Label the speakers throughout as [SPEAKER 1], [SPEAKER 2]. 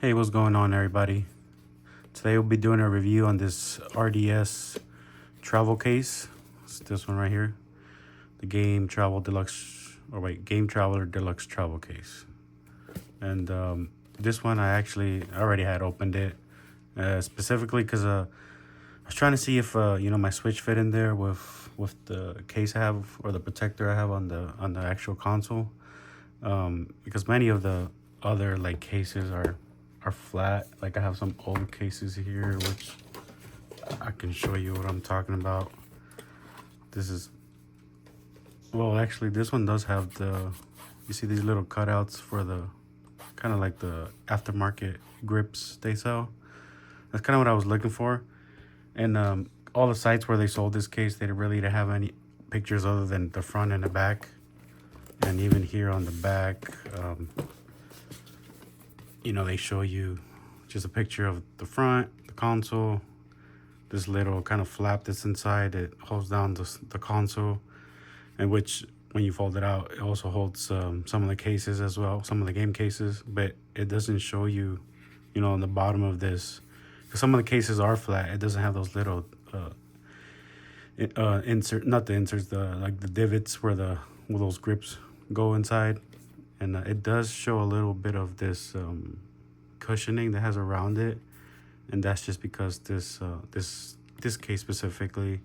[SPEAKER 1] Hey, what's going on, everybody? Today we'll be doing a review on this RDS travel case. It's this one right here, the Game Travel Deluxe, Game Traveler Deluxe Travel Case. And this one I already had opened it, specifically because I was trying to see if my Switch fit in there with the case I have, or the protector I have on the actual console. Because many of the other cases are flat. Like I have some old cases here, which I can show you what I'm talking about. Actually this one does have you see these little cutouts for the kind of like the aftermarket grips they sell. That's kind of what I was looking for. And all the sites where they sold this case, they didn't have any pictures other than the front and the back. And even here on the back, they show you just a picture of the front, the console, this little kind of flap that's inside that holds down the console, and which when you fold it out, it also holds some of the cases as well, some of the game cases, but it doesn't show you, on the bottom of this, because some of the cases are flat. It doesn't have those little not the inserts, the divots where those grips go inside. And it does show a little bit of this cushioning that has around it, and that's just because this case specifically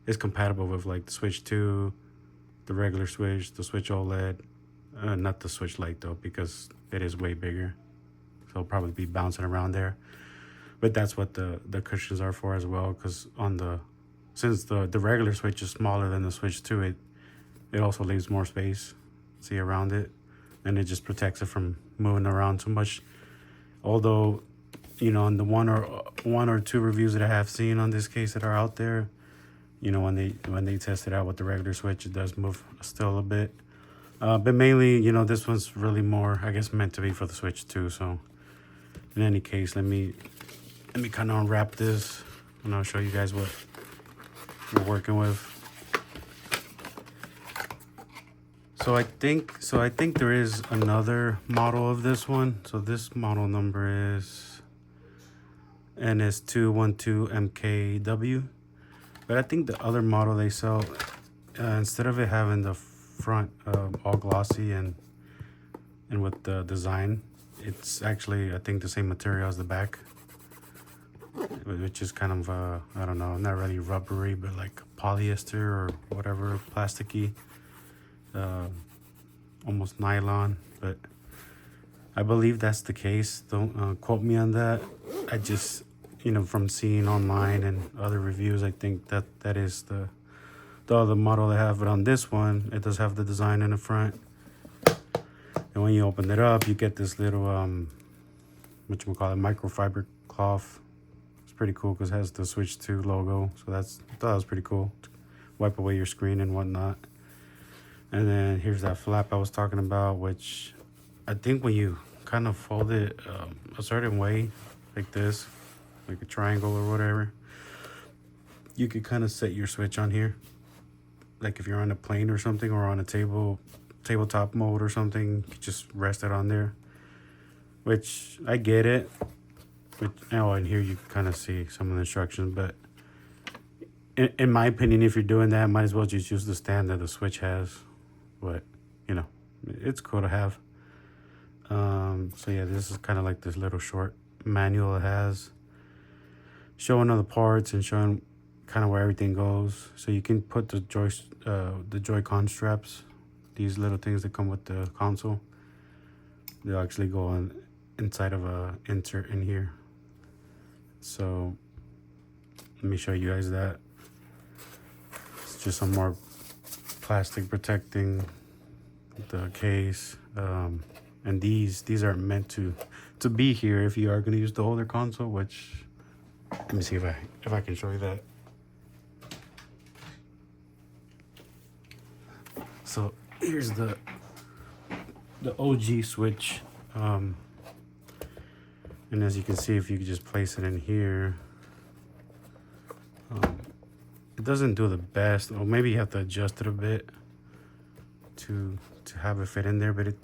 [SPEAKER 1] is compatible with like the Switch 2, the regular Switch, the Switch OLED, not the Switch Lite though, because it is way bigger, so it'll probably be bouncing around there. But that's what the cushions are for as well, because since the regular Switch is smaller than the Switch 2, it also leaves more space, see, around it, and it just protects it from moving around too much. Although, in the one or two reviews that I have seen on this case that are out there, when they test it out with the regular Switch, it does move still a bit. But mainly, this one's really more, I guess, meant to be for the Switch too. So, in any case, let me kind of unwrap this, and I'll show you guys what we're working with. So I think there is another model of this one. So this model number is NS212MKW. But I think the other model they sell, instead of it having the front all glossy and with the design, it's actually, I think, the same material as the back, which is kind of I don't know, not really rubbery, but like polyester or whatever, plasticky. Almost nylon, but I believe that's the case. Don't quote me on that. I just, from seeing online and other reviews, I think that is the other model they have. But on this one, it does have the design in the front, and when you open it up, you get this little microfiber cloth. It's pretty cool because it has the Switch 2 logo, so I thought that was pretty cool to wipe away your screen and whatnot. And then here's that flap I was talking about, which I think when you kind of fold it a certain way, like this, like a triangle or whatever, you could kind of set your Switch on here. Like if you're on a plane or something, or on a tabletop mode or something, you just rest it on there, which I get it. And here you can kind of see some of the instructions, but in my opinion, if you're doing that, might as well just use the stand that the Switch has. But it's cool to have. So yeah, this is kind of like this little short manual it has, showing all the parts and showing kind of where everything goes. So you can put the Joy-Con straps, these little things that come with the console. They'll actually go on inside of a insert in here. So let me show you guys that. It's just some more plastic protecting the case, and these aren't meant to be here if you are going to use the older console, which, let me see if I can show you that. So here's the OG Switch, and as you can see, if you could just place it in here, it doesn't do the best, or maybe you have to adjust it a bit to have it fit in there, but it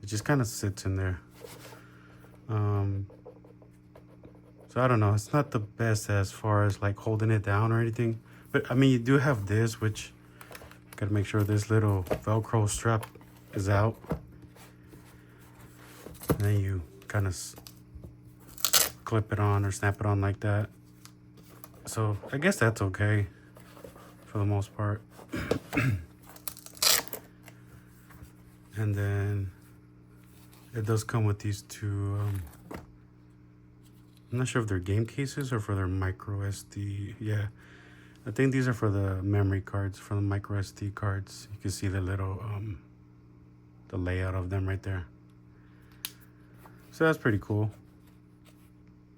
[SPEAKER 1] just kind of sits in there. So I don't know, it's not the best as far as like holding it down or anything, but I mean, you do have this, which gotta make sure this little Velcro strap is out, and then you kind of clip it on or snap it on like that. So I guess that's okay for the most part. And then it does come with these two, I'm not sure if they're game cases or for their micro SD. Yeah, I think these are for the memory cards, for the micro SD cards. You can see the little, the layout of them right there. So that's pretty cool.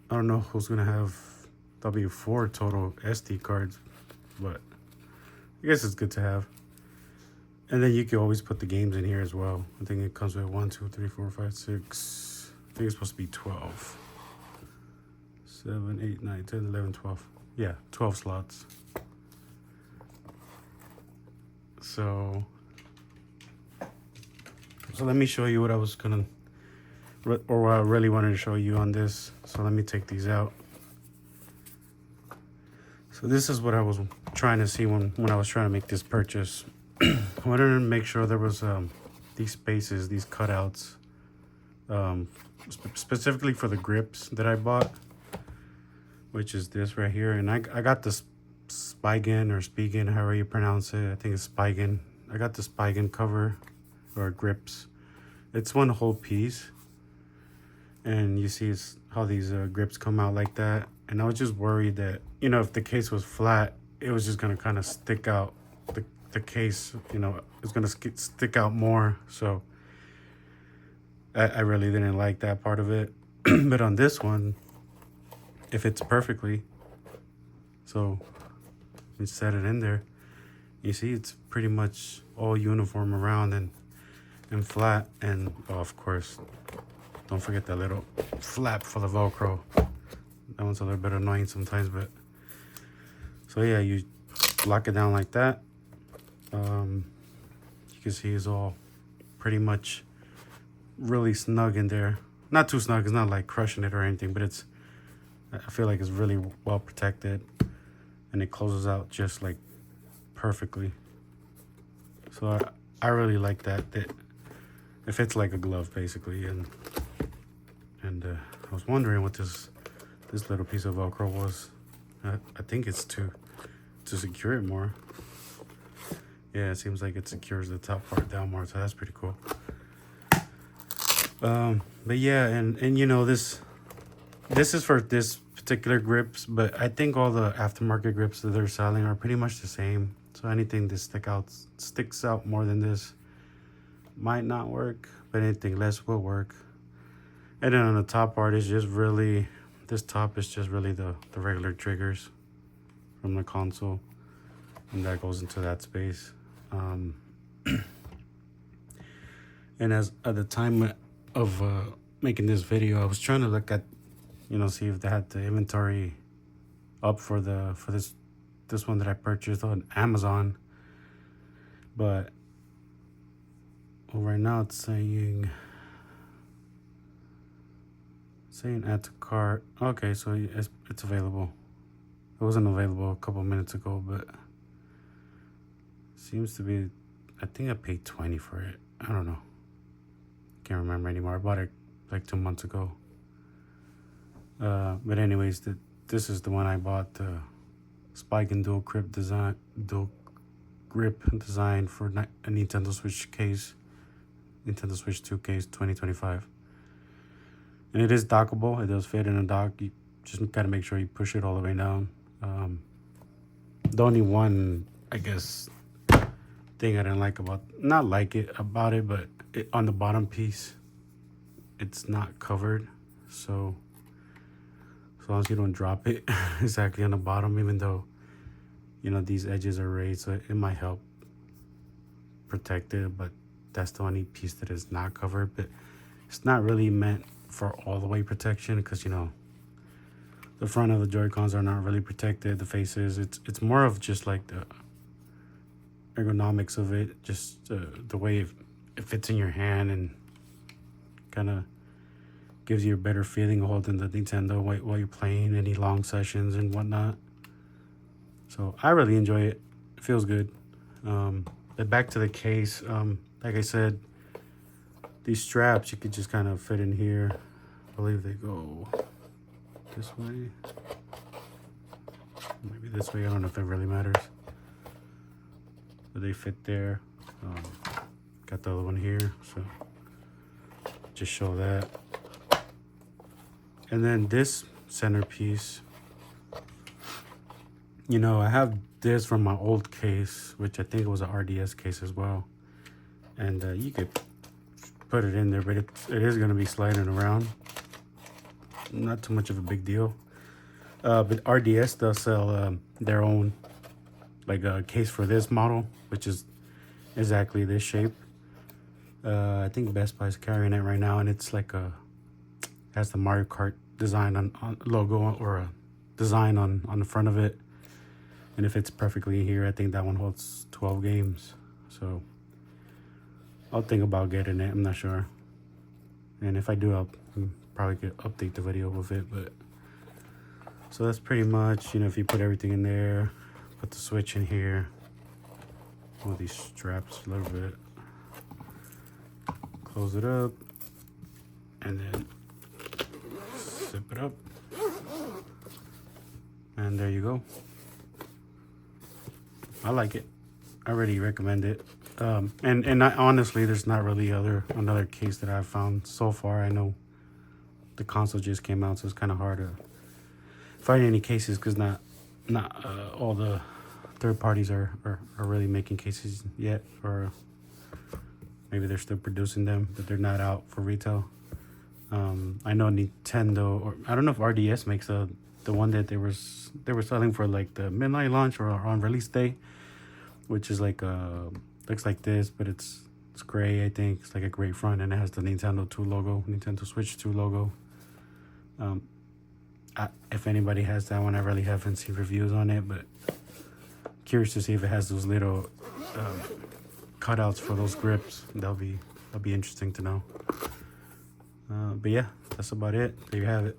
[SPEAKER 1] I don't know who's gonna have W4 total SD cards, but I guess it's good to have. And then you can always put the games in here as well. I think it comes with 1, 2, 3, 4, 5, 6. I think it's supposed to be 12. 7, 8, 9, 10, 11, 12. Yeah, 12 slots. So let me show you what I was gonna, or what I really wanted to show you on this. So let me take these out. So this is what I was trying to see when I was trying to make this purchase. I wanted to make sure there was these spaces, these cutouts, specifically for the grips that I bought, which is this right here. And I got this Spigen, however you pronounce it. I think it's Spigen. I got the Spigen cover or grips. It's one whole piece, and you see how these grips come out like that. And I was just worried that, you know, if the case was flat, it was just gonna kind of stick out. The case, you know, is gonna stick out more. So I really didn't like that part of it. But on this one, it fits perfectly. So we set it in there. You see, it's pretty much all uniform around and flat. And oh, of course, don't forget that little flap for the Velcro. That one's a little bit annoying sometimes, but so yeah, you lock it down like that. You can see it's all pretty much really snug in there. Not too snug, it's not like crushing it or anything, but I feel like it's really well protected, and it closes out just like perfectly. So I really like that. It fits like a glove basically, and I was wondering what this little piece of Velcro was. I think it's to secure it more. Yeah, it seems like it secures the top part down more, so that's pretty cool. But yeah, and you know, this is for this particular grips, but I think all the aftermarket grips that they're selling are pretty much the same. So anything that sticks out more than this might not work, but anything less will work. And then on the top part is just really, this top is just really the regular triggers from the console, and that goes into that space. And as at the time of making this video, I was trying to look at, you know, see if they had the inventory up for this one that I purchased on Amazon, but right now it's saying add to cart. Okay, so it's available. It wasn't available a couple minutes ago, but seems to be. I think I paid $20 for it. I don't know. Can't remember anymore. I bought it like 2 months ago. But anyways, this is the one I bought. The Spigen dual grip design for a Nintendo Switch case, Nintendo Switch 2 case 2025. And it is dockable. It does fit in a dock. You just gotta make sure you push it all the way down. The only one, I guess, thing I didn't like about it, but on the bottom piece, it's not covered. So as long as you don't drop it exactly on the bottom, even though, you know, these edges are raised, so it might help protect it, but that's the only piece that is not covered. But it's not really meant for all the way protection, because, you know, the front of the Joy-Cons are not really protected, the faces. It's more of just like the ergonomics of it, just the way it fits in your hand, and kind of gives you a better feeling holding the Nintendo while you're playing any long sessions and whatnot. So I really enjoy it. It feels good. But back to the case, like I said, these straps you could just kind of fit in here. I believe they go this way, maybe this way. I don't know if it really matters, but they fit there. Got the other one here, so just show that. And then this centerpiece, you know, I have this from my old case, which I think was an RDS case as well. And you could put it in there, but it is going to be sliding around. Not too much of a big deal. But RDS does sell their own, like a case for this model, which is exactly this shape. I think Best Buy is carrying it right now, and it's like has the Mario Kart design on logo or a design on the front of it, and it fits perfectly here. I think that one holds 12 games, so I'll think about getting it. I'm not sure, and if I do, I'll probably update the video with it. But so that's pretty much, you know, if you put everything in there, put the Switch in here, all these straps a little bit, close it up, and then zip it up, and there you go. I like it. I really recommend it. And honestly, there's not really another case that I've found so far. I know the console just came out, so it's kind of hard to find any cases because not all the third parties are really making cases yet, or maybe they're still producing them, but they're not out for retail. I know Nintendo, or I don't know if RDS makes the one that they were selling for like the midnight launch or on release day, which is like looks like this, but it's gray. I think it's like a gray front, and it has the Nintendo 2 logo, Nintendo Switch 2 logo. If anybody has that one, I really haven't seen reviews on it, but curious to see if it has those little cutouts for those grips. That'll be interesting to know. But yeah, that's about it. There you have it.